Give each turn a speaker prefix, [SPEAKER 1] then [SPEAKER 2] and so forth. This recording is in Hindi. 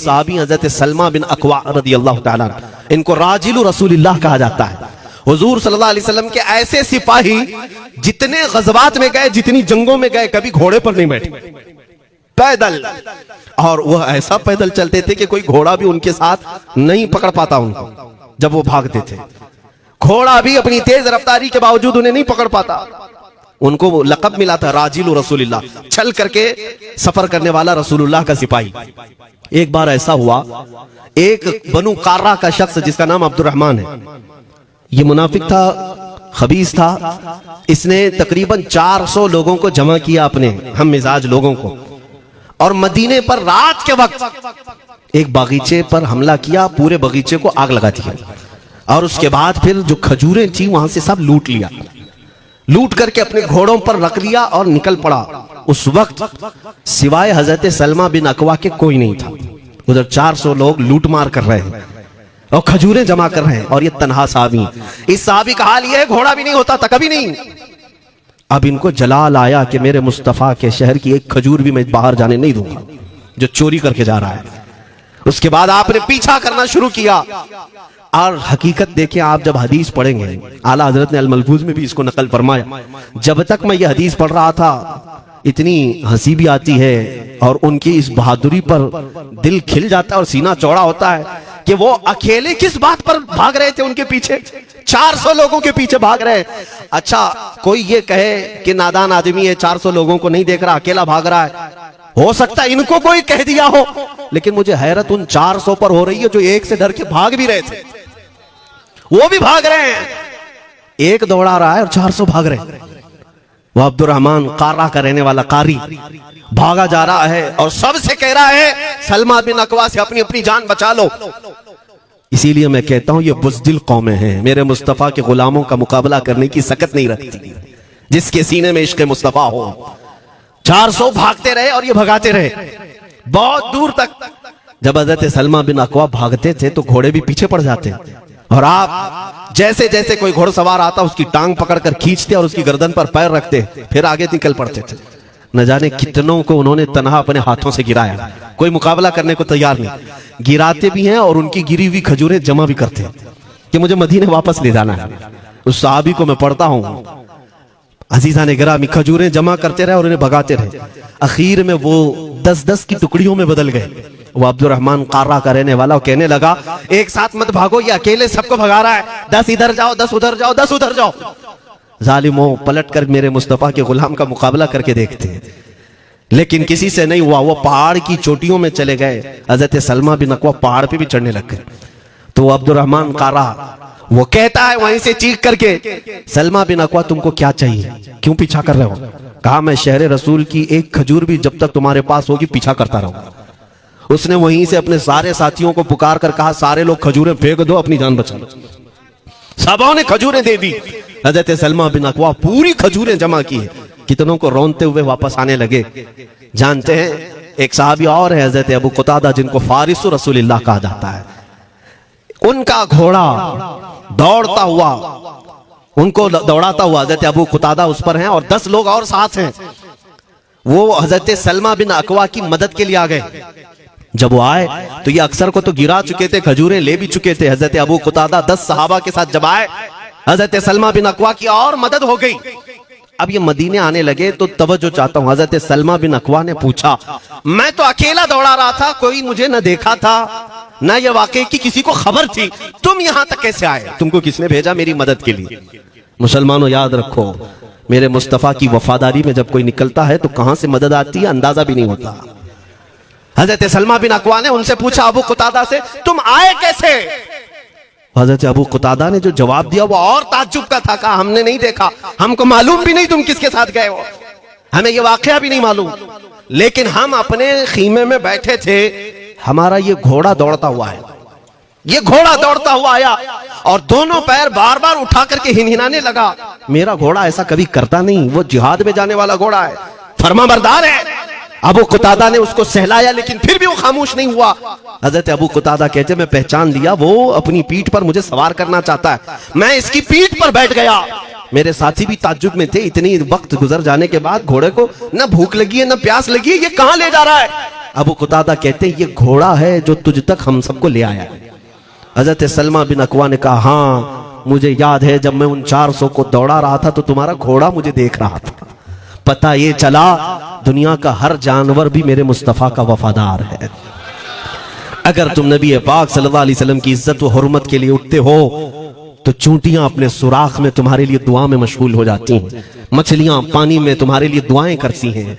[SPEAKER 1] एक सहाबी हजरत सलमा बिन अकवा रदियल्लाहु ताला, इनको राजिलु रसूलिल्लाह कहा जाता है। हुजूर सल्लल्लाहु अलैहि वसल्लम के ऐसे सिपाही जितने गज़वात में गए, जितनी जंगों में गए, कभी घोड़े पर नहीं बैठे, पैदल। और वह ऐसा पैदल चलते थे कि कोई घोड़ा भी उनके साथ नहीं पकड़ पाता उनको। जब वो भागते थे, घोड़ा भी अपनी तेज रफ्तारी के बावजूद उन्हें नहीं पकड़ पाता। उनको वो लक़ब मिला था राजिलु रसूलिल्लाह, चल करके सफर करने वाला रसूलुल्लाह का सिपाही। एक बार ऐसा हुआ, एक बनु कार्रा का शख्स जिसका नाम अब्दुर्रहमान है, ये मुनाफिक था, खबीस था। इसने तकरीबन 400 लोगों को जमा किया, अपने हम मिजाज लोगों को, और मदीने पर रात के वक्त एक बागीचे पर हमला किया, पूरे बागीचे को आग लगा दिया। और उसके बाद फिर जो खजूरें थी वहां से सब लूट लिया, लूट करके अपने घोड़ों पर रख लिया और निकल पड़ा। उस वक्त सिवाय हजरत सलमा बिन अकवा के कोई नहीं था। उधर 400 लोग लूट मार कर रहे हैं और खजूरें जमा कर रहे हैं, और ये तन्हा साहबी। इस साहबी का हाल ये है, घोड़ा भी नहीं होता था कभी नहीं। अब इनको जलाल आया कि मेरे मुस्तफा के शहर की एक खजूर भी मैं बाहर जाने नहीं दूंगा जो चोरी करके जा रहा है। उसके बाद आपने पीछा करना शुरू किया। और हकीकत देखिए, आप जब हदीस पढ़ेंगे, आला हजरत ने अल मलफूज में भी इसको नकल फरमाया। जब तक मैं ये हदीस पढ़ रहा था, इतनी हंसी भी आती है और उनकी इस बहादुरी पर दिल खिल जाता है और सीना चौड़ा होता है कि वो अकेले किस बात पर भाग रहे थे, उनके पीछे 400 लोगों के पीछे भाग रहे। अच्छा, कोई ये कहे कि नादान आदमी है, 400 लोगों को नहीं देख रहा, अकेला भाग रहा है, हो सकता है इनको कोई कह दिया हो, लेकिन मुझे हैरत उन 400 पर हो रही है जो एक से डर के भाग भी रहे थे। वो भी भाग रहे हैं, एक दौड़ा रहा है और 400 भाग रहे हैं। वो अब्दुर्रहमान कार्रा का रहने वाला कारी भागा जा रहा है और सबसे कह रहा है सलमा बिन अकवा से अपनी अपनी जान बचा लो। इसीलिए मैं कहता हूं ये बुज़दिल कौमें हैं, मेरे मुस्तफा के गुलामों का मुकाबला करने की सकत नहीं रखती, जिसके सीने में इश्क़ मुस्तफा हो। 400 भागते रहे और ये भगाते रहे बहुत दूर तक। जब हज़रत सलमा बिन अकवा भागते थे तो घोड़े भी पीछे पड़ जाते, और आप जैसे जैसे कोई घुड़सवार आता उसकी टांग पकड़कर खींचते और उसकी गर्दन पर पैर रखते, फिर आगे निकल पड़ते थे। न जाने कितनों को उन्होंने तनहा अपने हाथों से गिराया, कोई मुकाबला करने को तैयार नहीं। गिराते भी हैं और उनकी गिरी हुई खजूरें जमा भी करते हैं कि मुझे मदीने वापस ले जाना है। उस सहाबी को मैं पढ़ता हूं, अजीजा ने गिरामी खजूरें जमा करते रहे और उन्हें भगाते रहे। आखिर में वो 10-10 की टुकड़ियों में बदल गए। वो अब्दुर्रहमान कार्रा का रहने वाला, कहने लगा एक साथ मत भागो, ये अकेले सबको भगा रहा है, 10 इधर जाओ, 10 उधर जाओ, 10 उधर जाओ। जालिमों, पलट कर मेरे मुस्तफा के गुलाम का मुकाबला करके देखते हैं, लेकिन किसी से नहीं हुआ। वो पहाड़ की चोटियों में चले गए। हजरत सलमा बिन अकवा पहाड़ पे भी चढ़ने लग गए। तो अब्दुर्रहमान कार्रा वो कहता है वहीं से चीख करके, सलमा बिन अकवा तुमको क्या चाहिए, क्यों पीछा कर रहे हो? कहा मैं शहर रसूल की एक खजूर भी जब तक तुम्हारे पास होगी पीछा करता रहूंगा। उसने वहीं से अपने सारे साथियों को पुकार कर कहा सारे लोग खजूरें फेंक दो, अपनी जान बचा लो। सबों ने खजूरें दे दी। हजरत सलमा बिन अकवा पूरी खजूरें जमा की, कितनों को रोनते हुए वापस आने लगे। जानते हैं एक साहबी और है हजरत अबू कुतादा, जिनको फारिसु रसूलिल्लाह कहा जाता है। उनका घोड़ा दौड़ता हुआ, उनको दौड़ाता हुआ हजरत अबू कुतादा उस पर हैं और 10 लोग और साथ हैं। वो हजरत सलमा बिन अकवा की मदद के लिए आ गए। जब वो आए तो ये अक्सर को तो गिरा चुके थे, खजूरें ले भी चुके थे। हजरत अबू कुतादा 10 सहाबा के साथ जब आए, हजरत सलमा बिन अकवा की और मदद हो गई। अब ये मदीने आने लगे तो तवज्जो चाहता हूं। हजरत सलमा बिन अकवा ने पूछा, मैं तो अकेला दौड़ा रहा था, कोई मुझे न देखा था, न ये वाकई की किसी को खबर थी, तुम यहां तक कैसे आए? तुमको किसने भेजा मेरी मदद के लिए? मुसलमानों याद रखो, मेरे मुस्तफा की वफादारी में जब कोई निकलता है तो कहां से मदद आती है अंदाजा भी नहीं होता। हजरत सलमा बिन अकवा ने उनसे पूछा अबू कुतादा से, तुम आए कैसे? हजरत अबू कुतादा ने जो जवाब दिया वो और ताज्जुब का था। कहा हमने नहीं देखा, हमको मालूम भी नहीं तुम किसके साथ गए हो, हमें ये वाकया भी नहीं मालूम, लेकिन हम अपने खीमे में बैठे थे, हमारा ये घोड़ा दौड़ता हुआ है, ये घोड़ा दौड़ता हुआ आया और दोनों पैर बार बार उठा करके हिनहिनाने लगा। मेरा घोड़ा ऐसा कभी करता नहीं, वो जिहाद में जाने वाला घोड़ा है, फरमाबरदार है। अबू कुतादा ने उसको सहलाया लेकिन फिर भी वो खामोश नहीं हुआ। हजरत अबू कुतादा कहते मैं पहचान लिया, वो अपनी पीठ पर मुझे सवार करना चाहता है। मैं इसकी पीठ पर बैठ गया। मेरे साथी भी ताज्जुब में थे, इतनी वक्त गुजर जाने के बाद घोड़े को न भूख लगी है न प्यास लगी है, ये कहां ले जा रहा है? अबू कुतादा कहते हैं ये घोड़ा है जो तुझ तक हम सबको ले आया है। हजरत सलमा बिन अकवा ने कहा, हाँ मुझे याद है जब मैं उन 400 को दौड़ा रहा था तो तुम्हारा घोड़ा मुझे देख रहा था। पता ये चला दुनिया का हर जानवर भी मेरे मुस्तफ़ा का वफादार है। अगर तुम नबी पाक सल्लल्लाहु अलैहि वसल्लम की इज्जत व हुर्मत के लिए उठते हो तो चूंटियां अपने सुराख में तुम्हारे लिए दुआ में मशगूल हो जाती हैं, मछलियां पानी में तुम्हारे लिए दुआएं करती हैं।